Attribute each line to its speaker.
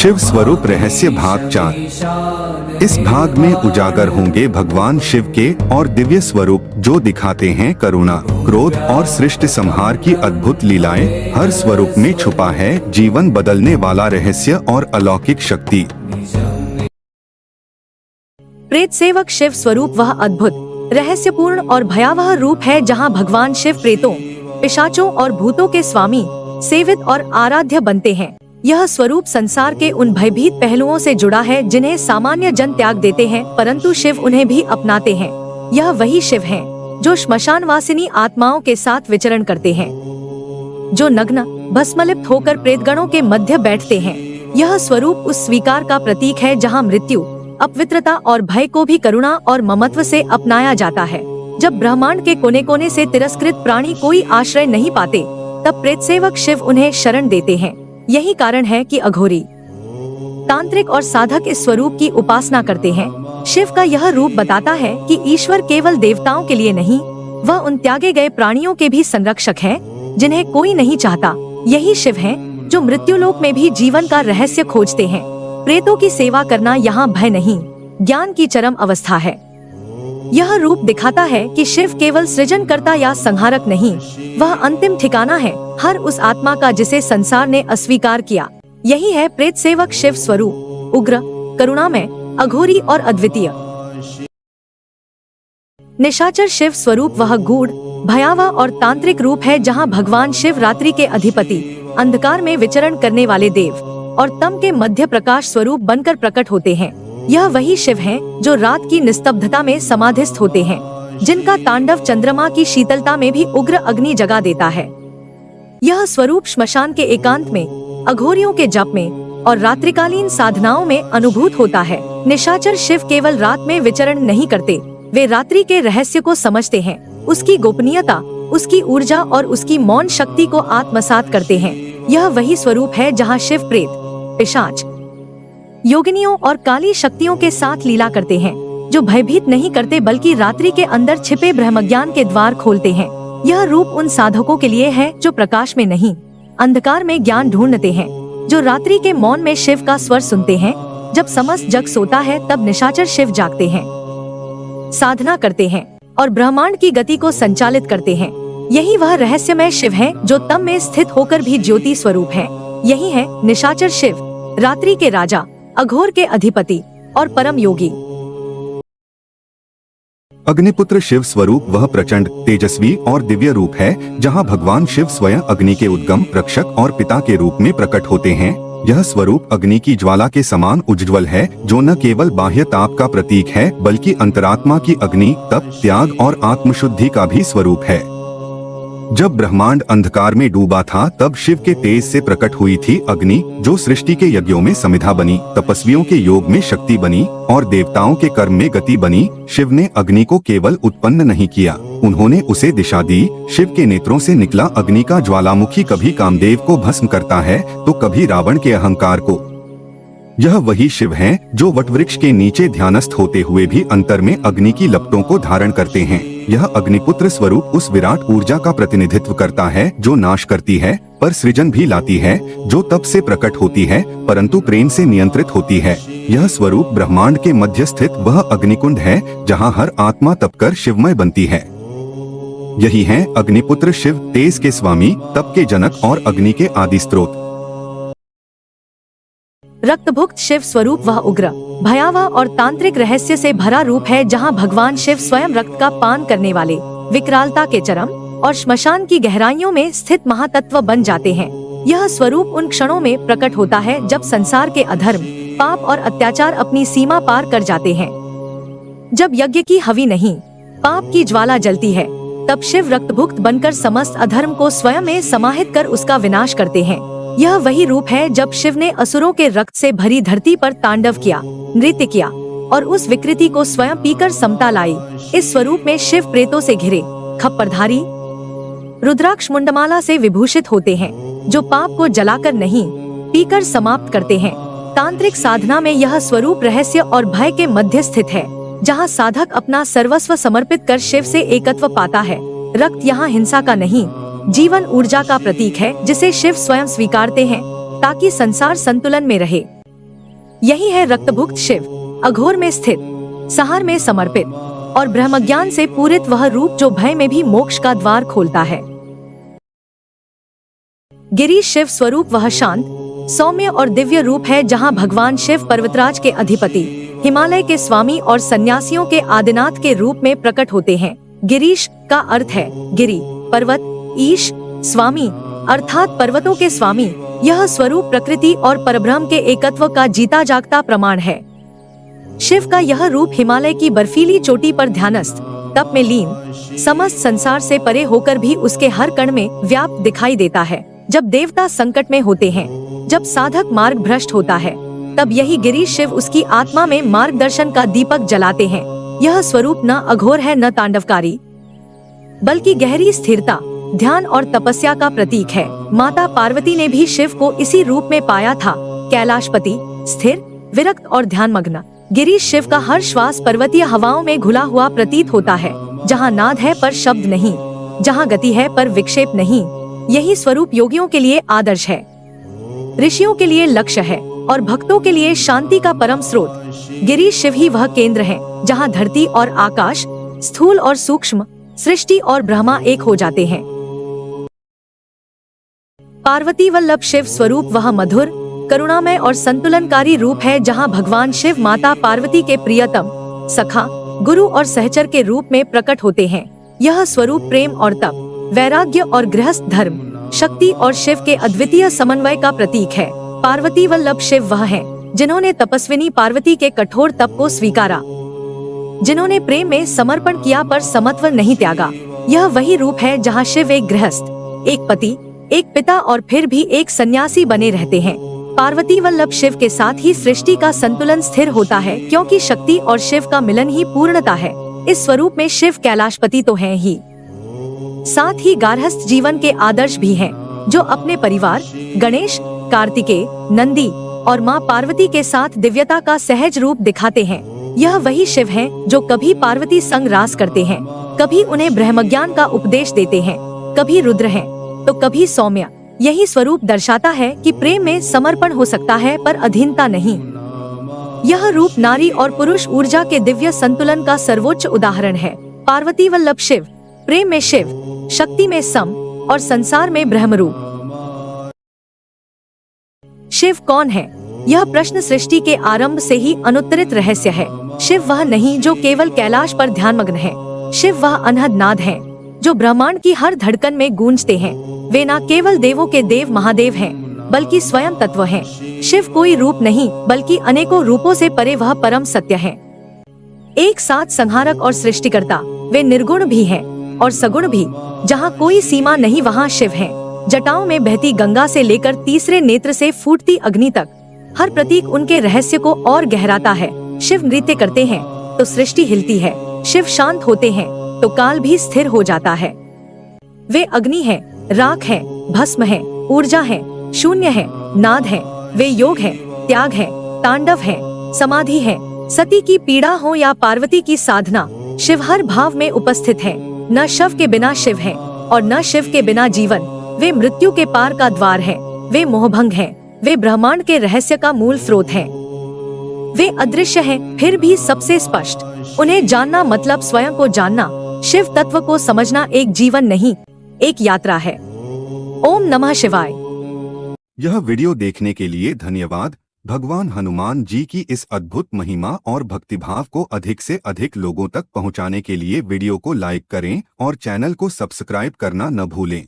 Speaker 1: शिव स्वरूप रहस्य भाग 4। इस भाग में उजागर होंगे भगवान शिव के और दिव्य स्वरूप जो दिखाते हैं करुणा, क्रोध और सृष्टि संहार की अद्भुत लीलाएं। हर स्वरूप में छुपा है जीवन बदलने वाला रहस्य और अलौकिक शक्ति।
Speaker 2: प्रेत सेवक शिव स्वरूप वह अद्भुत, रहस्यपूर्ण और भयावह रूप है जहां भगवान शिव प्रेतों, पिशाचों और भूतों के स्वामी, सेवित और आराध्य बनते हैं। यह स्वरूप संसार के उन भयभीत पहलुओं से जुड़ा है जिन्हें सामान्य जन त्याग देते हैं, परंतु शिव उन्हें भी अपनाते हैं। यह वही शिव हैं जो श्मशान वासिनी आत्माओं के साथ विचरण करते हैं, जो नग्न भस्मलिप्त होकर प्रेतगणों के मध्य बैठते हैं। यह स्वरूप उस स्वीकार का प्रतीक है जहाँ मृत्यु, अपवित्रता और भय को भी करुणा और ममत्व से अपनाया जाता है। जब ब्रह्मांड के कोने कोने से तिरस्कृत प्राणी कोई आश्रय नहीं पाते, तब प्रेत सेवक शिव उन्हें शरण देते हैं। यही कारण है कि अघोरी, तांत्रिक और साधक इस स्वरूप की उपासना करते हैं। शिव का यह रूप बताता है कि ईश्वर केवल देवताओं के लिए नहीं, वह उन त्यागे गए प्राणियों के भी संरक्षक है जिन्हें कोई नहीं चाहता। यही शिव हैं जो मृत्युलोक में भी जीवन का रहस्य खोजते हैं। प्रेतों की सेवा करना यहाँ भय नहीं, ज्ञान की चरम अवस्था है। यह रूप दिखाता है कि शिव केवल सृजनकर्ता या संहारक नहीं, वह अंतिम ठिकाना है हर उस आत्मा का जिसे संसार ने अस्वीकार किया। यही है प्रेत सेवक शिव स्वरूप, उग्र, करुणामय, अघोरी और अद्वितीय। निशाचर शिव स्वरूप वह गूढ़, भयावह और तांत्रिक रूप है जहाँ भगवान शिव रात्रि के अधिपति, अंधकार में विचरण करने वाले देव और तम के मध्य प्रकाश स्वरूप बनकर प्रकट होते हैं। यह वही शिव हैं जो रात की निस्तब्धता में समाधिस्थ होते हैं, जिनका तांडव चंद्रमा की शीतलता में भी उग्र अग्नि जगा देता है। यह स्वरूप श्मशान के एकांत में, अघोरियों के जप में और रात्रिकालीन साधनाओं में अनुभूत होता है। निशाचर शिव केवल रात में विचरण नहीं करते, वे रात्रि के रहस्य को समझते हैं, उसकी गोपनीयता, उसकी ऊर्जा और उसकी मौन शक्ति को आत्मसात करते हैं। यह वही स्वरूप है जहाँ शिव प्रेत, पिशाच, योगिनियों और काली शक्तियों के साथ लीला करते हैं, जो भयभीत नहीं करते बल्कि रात्रि के अंदर छिपे ब्रह्मज्ञान के द्वार खोलते हैं। यह रूप उन साधकों के लिए है जो प्रकाश में नहीं, अंधकार में ज्ञान ढूंढते हैं, जो रात्रि के मौन में शिव का स्वर सुनते हैं। जब समस्त जग सोता है तब निशाचर शिव जागते हैं, साधना करते हैं और ब्रह्मांड की गति को संचालित करते हैं। यही वह रहस्यमय शिव है जो तम में स्थित होकर भी ज्योति स्वरूप है। यही है निशाचर शिव, रात्रि के राजा, अघोर के अधिपति और परम योगी।
Speaker 1: अग्निपुत्र शिव स्वरूप वह प्रचंड, तेजस्वी और दिव्य रूप है जहां भगवान शिव स्वयं अग्नि के उद्गम, रक्षक और पिता के रूप में प्रकट होते हैं। यह स्वरूप अग्नि की ज्वाला के समान उज्ज्वल है, जो न केवल बाह्य ताप का प्रतीक है बल्कि अंतरात्मा की अग्नि, तप, त्याग और आत्मशुद्धि का भी स्वरूप है। जब ब्रह्मांड अंधकार में डूबा था तब शिव के तेज से प्रकट हुई थी अग्नि, जो सृष्टि के यज्ञों में समिधा बनी, तपस्वियों के योग में शक्ति बनी और देवताओं के कर्म में गति बनी। शिव ने अग्नि को केवल उत्पन्न नहीं किया, उन्होंने उसे दिशा दी। शिव के नेत्रों से निकला अग्नि का ज्वालामुखी कभी कामदेव को भस्म करता है तो कभी रावण के अहंकार को। यह वही शिव हैं जो वटवृक्ष के नीचे ध्यानस्थ होते हुए भी अंतर में अग्नि की लपटों को धारण करते हैं। यह अग्निपुत्र स्वरूप उस विराट ऊर्जा का प्रतिनिधित्व करता है जो नाश करती है पर सृजन भी लाती है, जो तप से प्रकट होती है परंतु प्रेम से नियंत्रित होती है। यह स्वरूप ब्रह्मांड के मध्य स्थित वह अग्निकुंड है जहाँ हर आत्मा तपकर शिवमय बनती है। यही है अग्निपुत्र शिव, तेज के स्वामी, तप के जनक और अग्नि के आदि स्रोत।
Speaker 2: रक्तभुक्त शिव स्वरूप वह उग्र, भयावह और तांत्रिक रहस्य से भरा रूप है जहां भगवान शिव स्वयं रक्त का पान करने वाले, विकरालता के चरम और श्मशान की गहराइयों में स्थित महातत्व बन जाते हैं। यह स्वरूप उन क्षणों में प्रकट होता है जब संसार के अधर्म, पाप और अत्याचार अपनी सीमा पार कर जाते हैं। जब यज्ञ की हवि नहीं, पाप की ज्वाला जलती है, तब शिव रक्तभुक्त बनकर समस्त अधर्म को स्वयं में समाहित कर उसका विनाश करते हैं। यह वही रूप है जब शिव ने असुरों के रक्त से भरी धरती पर तांडव किया, नृत्य किया और उस विकृति को स्वयं पीकर समता लाई। इस स्वरूप में शिव प्रेतों से घिरे, खप्परधारी, रुद्राक्ष मुंडमाला से विभूषित होते हैं, जो पाप को जलाकर नहीं, पीकर समाप्त करते हैं। तांत्रिक साधना में यह स्वरूप रहस्य और भय के मध्य स्थित है, जहाँ साधक अपना सर्वस्व समर्पित कर शिव से एकत्व पाता है। रक्त यहाँ हिंसा का नहीं, जीवन ऊर्जा का प्रतीक है जिसे शिव स्वयं स्वीकारते हैं ताकि संसार संतुलन में रहे। यही है रक्तभुक्त शिव, अघोर में स्थित, सहार में समर्पित और ब्रह्मज्ञान से पूरित वह रूप जो भय में भी मोक्ष का द्वार खोलता है। गिरीश शिव स्वरूप वह शांत, सौम्य और दिव्य रूप है जहाँ भगवान शिव पर्वतराज के अधिपति, हिमालय के स्वामी और सन्यासियों के आदिनाथ के रूप में प्रकट होते हैं। गिरीश का अर्थ है गिरि, पर्वत, ईश, स्वामी अर्थात पर्वतों के स्वामी। यह स्वरूप प्रकृति और परब्रह्म के एकत्व का जीता जागता प्रमाण है। शिव का यह रूप हिमालय की बर्फीली चोटी पर ध्यानस्थ, तप में लीन, समस्त संसार से परे होकर भी उसके हर कण में व्याप्त दिखाई देता है। जब देवता संकट में होते हैं, जब साधक मार्ग भ्रष्ट होता है, तब यही गिरीश शिव उसकी आत्मा में मार्गदर्शन का दीपक जलाते हैं। यह स्वरूप न अघोर है न तांडवकारी, बल्कि गहरी स्थिरता, ध्यान और तपस्या का प्रतीक है। माता पार्वती ने भी शिव को इसी रूप में पाया था, कैलाशपति, स्थिर, विरक्त और ध्यानमग्न। गिरीश शिव का हर श्वास पर्वतीय हवाओं में घुला हुआ प्रतीत होता है, जहाँ नाद है पर शब्द नहीं, जहाँ गति है पर विक्षेप नहीं। यही स्वरूप योगियों के लिए आदर्श है, ऋषियों के लिए लक्ष्य है और भक्तों के लिए शांति का परम स्रोत। गिरीश शिव ही वह केंद्र है जहाँ धरती और आकाश, स्थूल और सूक्ष्म, सृष्टि और ब्रह्मा एक हो जाते हैं। पार्वती वल्लभ शिव स्वरूप वह मधुर, करुणामय और संतुलनकारी रूप है जहाँ भगवान शिव माता पार्वती के प्रियतम, सखा, गुरु और सहचर के रूप में प्रकट होते हैं। यह स्वरूप प्रेम और तप, वैराग्य और गृहस्थ धर्म, शक्ति और शिव के अद्वितीय समन्वय का प्रतीक है। पार्वती वल्लभ शिव वह हैं जिन्होंने तपस्विनी पार्वती के कठोर तप को स्वीकारा, जिन्होंने प्रेम में समर्पण किया पर समत्व नहीं त्यागा। यह वही रूप है जहाँ शिव एक गृहस्थ, एक पति, एक पिता और फिर भी एक सन्यासी बने रहते हैं। पार्वती वल्लभ शिव के साथ ही सृष्टि का संतुलन स्थिर होता है, क्योंकि शक्ति और शिव का मिलन ही पूर्णता है। इस स्वरूप में शिव कैलाशपति तो हैं ही, साथ ही गार्हस्थ जीवन के आदर्श भी हैं, जो अपने परिवार, गणेश, कार्तिकेय, नंदी और माँ पार्वती के साथ दिव्यता का सहज रूप दिखाते हैं। यह वही शिव हैं जो कभी पार्वती संग रास करते हैं, कभी उन्हें ब्रह्मज्ञान का उपदेश देते हैं, कभी रुद्र हैं तो कभी सौम्य। यही स्वरूप दर्शाता है कि प्रेम में समर्पण हो सकता है पर अधीनता नहीं। यह रूप नारी और पुरुष ऊर्जा के दिव्य संतुलन का सर्वोच्च उदाहरण है। पार्वती वल्लभ शिव प्रेम में शिव, शक्ति में सम और संसार में ब्रह्मरूप। शिव कौन है? यह प्रश्न सृष्टि के आरंभ से ही अनुत्तरित रहस्य है। शिव वह नहीं जो केवल कैलाश पर ध्यानमग्न है। शिव वह अनहद नाद है जो ब्रह्मांड की हर धड़कन में गूंजते हैं। वे न केवल देवों के देव महादेव हैं, बल्कि स्वयं तत्व हैं। शिव कोई रूप नहीं, बल्कि अनेकों रूपों से परे वह परम सत्य है। एक साथ संहारक और सृष्टिकर्ता। वे निर्गुण भी हैं और सगुण भी। जहाँ कोई सीमा नहीं वहाँ शिव हैं। जटाओं में बहती गंगा से लेकर तीसरे नेत्र से फूटती अग्नि तक, हर प्रतीक उनके रहस्य को और गहराता है। शिव नृत्य करते हैं तो सृष्टि हिलती है। शिव शांत होते हैं तो काल भी स्थिर हो जाता है। वे अग्नि हैं, राख हैं, भस्म हैं, ऊर्जा हैं, शून्य हैं, नाद हैं। वे योग हैं, त्याग हैं, तांडव हैं, समाधि हैं। सती की पीड़ा हो या पार्वती की साधना, शिव हर भाव में उपस्थित है। न शव के बिना शिव है और न शिव के बिना जीवन। वे मृत्यु के पार का द्वार हैं। वे मोहभंग हैं। वे ब्रह्मांड के रहस्य का मूल स्रोत हैं। वे अदृश्य हैं, फिर भी सबसे स्पष्ट। उन्हें जानना मतलब स्वयं को जानना। शिव तत्व को समझना एक जीवन नहीं, एक यात्रा है। ओम नमः शिवाय।
Speaker 1: यह वीडियो देखने के लिए धन्यवाद। भगवान हनुमान जी की इस अद्भुत महिमा और भक्तिभाव को अधिक से अधिक लोगों तक पहुंचाने के लिए वीडियो को लाइक करें और चैनल को सब्सक्राइब करना न भूलें।